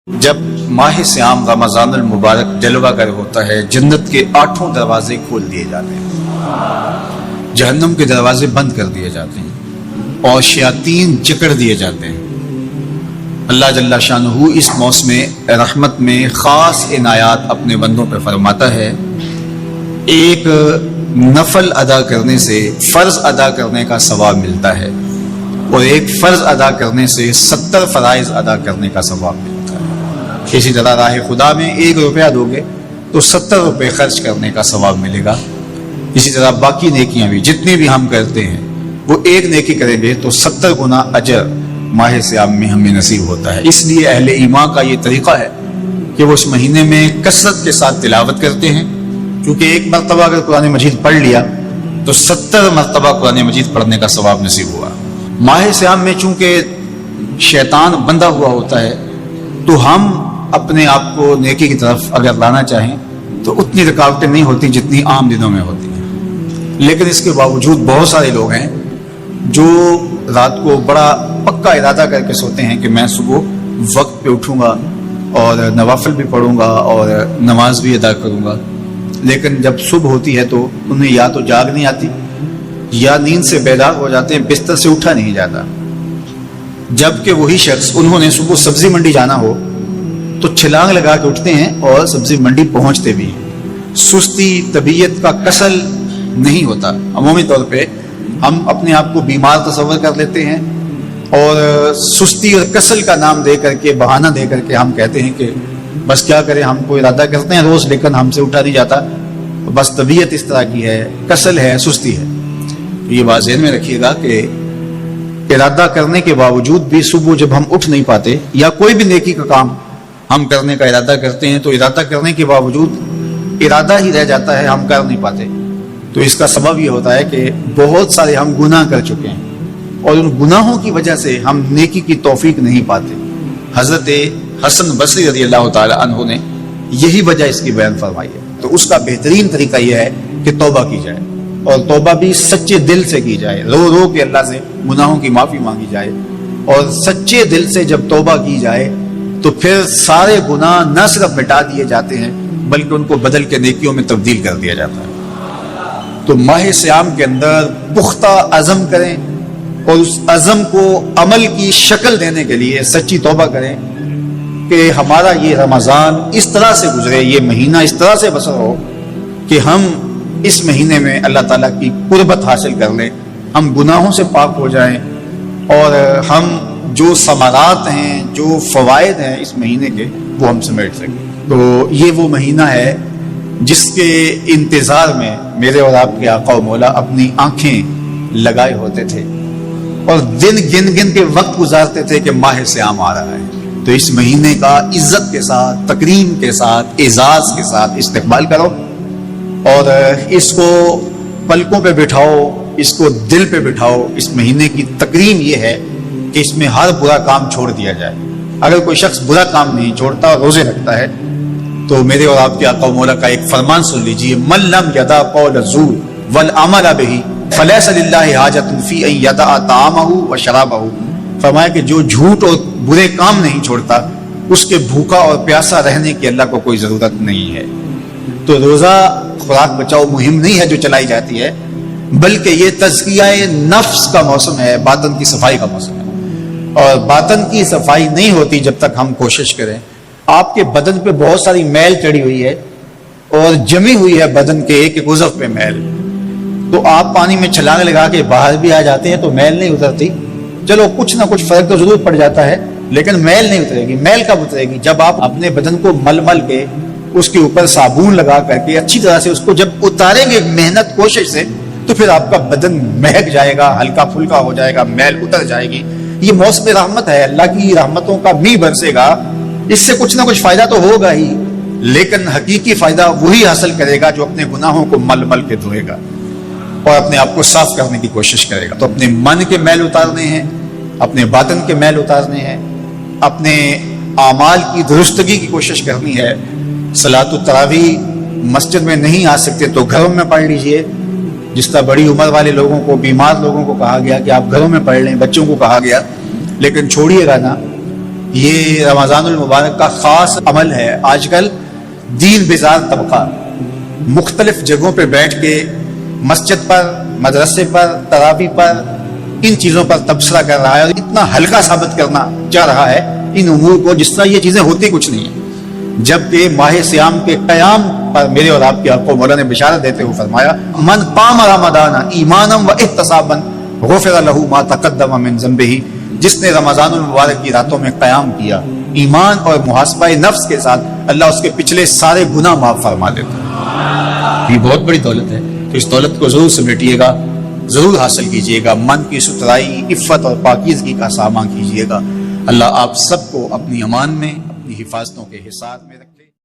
جب ماہ سیام رمضان المبارک جلوہ گر ہوتا ہے، جنت کے 8 دروازے کھول دیے جاتے ہیں، جہنم کے دروازے بند کر دیے جاتے ہیں اور شیاطین جکڑ دیے جاتے ہیں۔ اللہ جل شانہ اس موسم رحمت میں خاص عنایات اپنے بندوں پہ فرماتا ہے۔ ایک نفل ادا کرنے سے فرض ادا کرنے کا ثواب ملتا ہے اور ایک فرض ادا کرنے سے 70 فرائض ادا کرنے کا ثواب ملتا ہے۔ اسی طرح راہ خدا میں 1 روپیہ دو گے تو 70 روپے خرچ کرنے کا ثواب ملے گا۔ اسی طرح باقی نیکیاں بھی جتنی بھی ہم کرتے ہیں وہ ایک نیکی کریں گے تو 70 گنا اجر ماہ سیام میں ہمیں نصیب ہوتا ہے۔ اس لیے اہل ایمان کا یہ طریقہ ہے کہ وہ اس مہینے میں کثرت کے ساتھ تلاوت کرتے ہیں، کیونکہ ایک مرتبہ اگر قرآن مجید پڑھ لیا تو 70 مرتبہ قرآن مجید پڑھنے کا ثواب نصیب ہوا۔ ماہ سیام میں چونکہ شیطان بندہ ہوا ہوتا ہے تو ہم اپنے آپ کو نیکی کی طرف اگر لانا چاہیں تو اتنی رکاوٹیں نہیں ہوتی جتنی عام دنوں میں ہوتی ہیں، لیکن اس کے باوجود بہت سارے لوگ ہیں جو رات کو بڑا پکا ارادہ کر کے سوتے ہیں کہ میں صبح وقت پہ اٹھوں گا اور نوافل بھی پڑھوں گا اور نماز بھی ادا کروں گا، لیکن جب صبح ہوتی ہے تو انہیں یا تو جاگ نہیں آتی یا نیند سے بیدار ہو جاتے ہیں، بستر سے اٹھا نہیں جاتا۔ جبکہ وہی شخص انہوں نے صبح سبزی منڈی جانا ہو تو چھلانگ لگا کے اٹھتے ہیں اور سبزی منڈی پہنچتے بھی ہیں۔ سستی طبیعت کا کسل نہیں ہوتا۔ عمومی طور پہ ہم اپنے آپ کو بیمار تصور کر لیتے ہیں اور سستی اور کسل کا نام دے کر کے، بہانہ دے کر کے ہم کہتے ہیں کہ بس کیا کریں، ہم کو ارادہ کرتے ہیں روز لیکن ہم سے اٹھا نہیں جاتا، بس طبیعت اس طرح کی ہے، کسل ہے، سستی ہے۔ یہ بات ذہن میں رکھیے گا کہ ارادہ کرنے کے باوجود بھی صبح جب ہم اٹھ نہیں پاتے یا کوئی بھی نیکی کا کام ہم کرنے کا ارادہ کرتے ہیں تو ارادہ کرنے کے باوجود ارادہ ہی رہ جاتا ہے، ہم کر نہیں پاتے۔ تو اس کا سبب یہ ہوتا ہے کہ بہت سارے ہم گناہ کر چکے ہیں اور ان گناہوں کی وجہ سے ہم نیکی کی توفیق نہیں پاتے۔ حضرت حسن بصری رضی اللہ تعالی عنہ نے یہی وجہ اس کی بیان فرمائی ہے۔ تو اس کا بہترین طریقہ یہ ہے کہ توبہ کی جائے اور توبہ بھی سچے دل سے کی جائے، رو رو کے اللہ سے گناہوں کی معافی مانگی جائے، اور سچے دل سے جب توبہ کی جائے تو پھر سارے گناہ نہ صرف مٹا دیے جاتے ہیں بلکہ ان کو بدل کے نیکیوں میں تبدیل کر دیا جاتا ہے۔ تو ماہ سیام کے اندر پختہ عزم کریں اور اس عزم کو عمل کی شکل دینے کے لیے سچی توبہ کریں کہ ہمارا یہ رمضان اس طرح سے گزرے، یہ مہینہ اس طرح سے بسر ہو کہ ہم اس مہینے میں اللہ تعالیٰ کی قربت حاصل کر لیں، ہم گناہوں سے پاک ہو جائیں اور ہم جو ثمرات ہیں، جو فوائد ہیں اس مہینے کے، وہ ہم سمیٹ سکیں۔ تو یہ وہ مہینہ ہے جس کے انتظار میں میرے اور آپ کے آقا و مولا اپنی آنکھیں لگائے ہوتے تھے اور دن گن گن کے وقت گزارتے تھے کہ ماہ سیام آ رہا ہے۔ تو اس مہینے کا عزت کے ساتھ، تکریم کے ساتھ، اعزاز کے ساتھ استقبال کرو اور اس کو پلکوں پہ بٹھاؤ، اس کو دل پہ بٹھاؤ۔ اس مہینے کی تکریم یہ ہے کہ اس میں ہر برا کام چھوڑ دیا جائے۔ اگر کوئی شخص برا کام نہیں چھوڑتا اور روزے رکھتا ہے تو میرے اور آپ کے آقا و مولا کا ایک فرمان سن لیجئے، من لم یدع قول الزور والعمل بہ فلیس للہ حاجۃ فی ان یدع طعامہ وشرابہ۔ فرمایا کہ جو جھوٹ اور برے کام نہیں چھوڑتا اس کے بھوکا اور پیاسا رہنے کی اللہ کو کوئی ضرورت نہیں ہے۔ تو روزہ خوراک بچاؤ مہم نہیں ہے جو چلائی جاتی ہے، بلکہ یہ تزکیہ نفس کا موسم ہے، باطن کی صفائی کا موسم ہے۔ اور باطن کی صفائی نہیں ہوتی جب تک ہم کوشش کریں۔ آپ کے بدن پہ بہت ساری میل چڑھی ہوئی ہے اور جمی ہوئی ہے بدن کے ایک ایک عضو پہ میل، تو آپ پانی میں چھلانگ لگا کے باہر بھی آ جاتے ہیں تو میل نہیں اترتی۔ چلو کچھ نہ کچھ فرق تو ضرور پڑ جاتا ہے لیکن میل نہیں اترے گی۔ میل کب اترے گی؟ جب آپ اپنے بدن کو مل مل کے اس کے اوپر صابن لگا کر کے اچھی طرح سے اس کو جب اتاریں گے محنت کوشش سے تو پھر آپ کا بدن مہک جائے گا، ہلکا پھلکا ہو جائے گا، میل اتر جائے گی۔ یہ موسم رحمت ہے، اللہ کی رحمتوں کا می برسے گا، اس سے کچھ نہ کچھ فائدہ تو ہوگا ہی، لیکن حقیقی فائدہ وہی حاصل کرے گا جو اپنے گناہوں کو مل مل کے دھوئے گا اور اپنے آپ کو صاف کرنے کی کوشش کرے گا۔ تو اپنے من کے میل اتارنے ہیں، اپنے باطن کے میل اتارنے ہیں، اپنے اعمال کی درستگی کی کوشش کرنی ہے۔ صلاۃ التراویح مسجد میں نہیں آ سکتے تو گھروں میں پڑھ لیجئے، جس طرح بڑی عمر والے لوگوں کو، بیمار لوگوں کو کہا گیا کہ آپ گھروں میں پڑھ لیں، بچوں کو کہا گیا، لیکن چھوڑیے گا نا یہ رمضان المبارک کا خاص عمل ہے. آج کل دین بیزار طبقہ مختلف جگہوں پہ بیٹھ کے مسجد پر، مدرسے پر، تراویح پر ان چیزوں پر تبصرہ کر رہا ہے اور اتنا ہلکا ثابت کرنا چاہ رہا ہے ان امور کو جس طرح یہ چیزیں ہوتی کچھ نہیں ہیں. جبکہ ماہ صیام کے قیام پر میرے اور آپ کی آقا مولا نے بشارت دیتے ہوئے فرمایا من قام رمضان ایمانا و احتسابا غفر له ما تقدم من ذنبہ، جس نے رمضان المبارک کی راتوں میں قیام کیا ایمان اور محاسبہ نفس کے ساتھ، اللہ اس کے پچھلے سارے گناہ معاف فرما دیتا ہے. یہ بہت بڑی دولت ہے، تو اس دولت کو ضرور سمیٹیے گا، ضرور حاصل کیجئے گا. من کی ستھرائی، عفت اور پاکیزگی کا سامان کیجئے گا. اللہ آپ سب کو اپنی امان میں، اپنی حفاظتوں کے حصار میں رکھے.